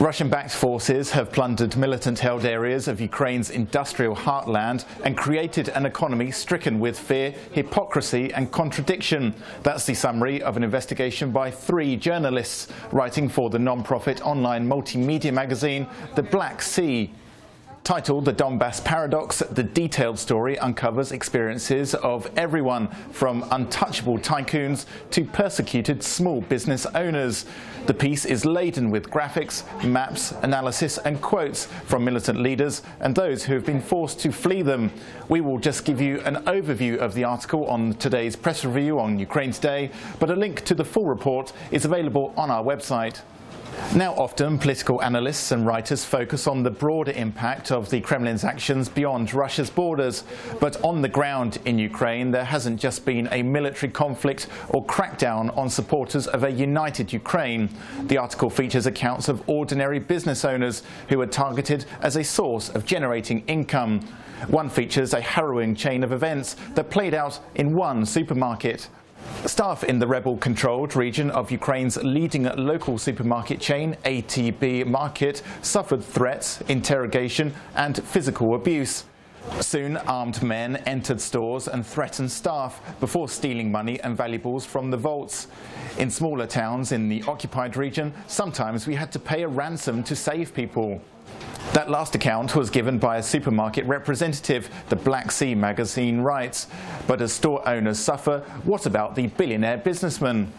Russian-backed forces have plundered militant-held areas of Ukraine's industrial heartland and created an economy stricken with fear, hypocrisy and contradiction. That's the summary of an investigation by 3 journalists writing for the non-profit online multimedia magazine The Black Sea. Titled The Donbass Paradox, the detailed story uncovers experiences of everyone from untouchable tycoons to persecuted small business owners. The piece is laden with graphics, maps, analysis and quotes from militant leaders and those who have been forced to flee them. We will just give you an overview of the article on today's press review on Ukraine Today, but a link to the full report is available on our website. Now, often political analysts and writers focus on the broader impact of the Kremlin's actions beyond Russia's borders. But on the ground in Ukraine, there hasn't just been a military conflict or crackdown on supporters of a united Ukraine. The article features accounts of ordinary business owners who were targeted as a source of generating income. One features a harrowing chain of events that played out in one supermarket. Staff in the rebel-controlled region of Ukraine's leading local supermarket chain, ATB Market, suffered threats, interrogation and physical abuse. Soon, armed men entered stores and threatened staff before stealing money and valuables from the vaults. In smaller towns in the occupied region, sometimes we had to pay a ransom to save people. That last account was given by a supermarket representative, the Black Sea magazine writes. But as store owners suffer, what about the billionaire businessman?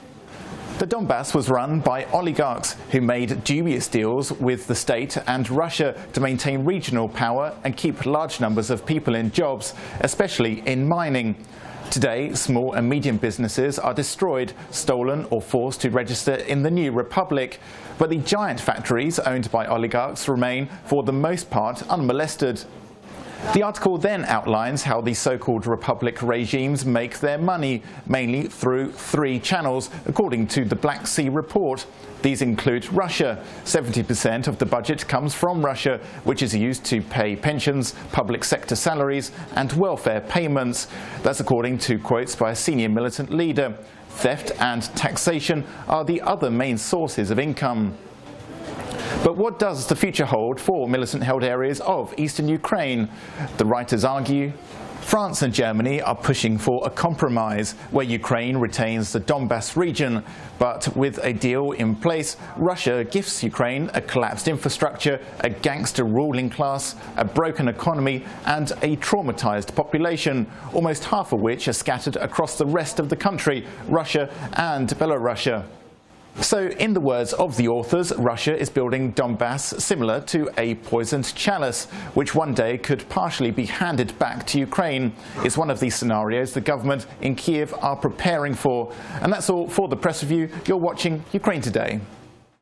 The Donbass was run by oligarchs who made dubious deals with the state and Russia to maintain regional power and keep large numbers of people in jobs, especially in mining. Today, small and medium businesses are destroyed, stolen or forced to register in the new republic. But the giant factories owned by oligarchs remain, for the most part, unmolested. The article then outlines how the so-called republic regimes make their money, mainly through 3 channels, according to the Black Sea report. These include Russia. 70% of the budget comes from Russia, which is used to pay pensions, public sector salaries and welfare payments. That's according to quotes by a senior militant leader. Theft and taxation are the other main sources of income. But what does the future hold for militant-held areas of eastern Ukraine? The writers argue France and Germany are pushing for a compromise where Ukraine retains the Donbass region. But with a deal in place, Russia gifts Ukraine a collapsed infrastructure, a gangster ruling class, a broken economy and a traumatized population, almost half of which are scattered across the rest of the country, Russia and Belarus. So, in the words of the authors, Russia is building Donbass similar to a poisoned chalice, which one day could partially be handed back to Ukraine. It's one of these scenarios the government in Kiev are preparing for. And that's all for the press review. You're watching Ukraine Today.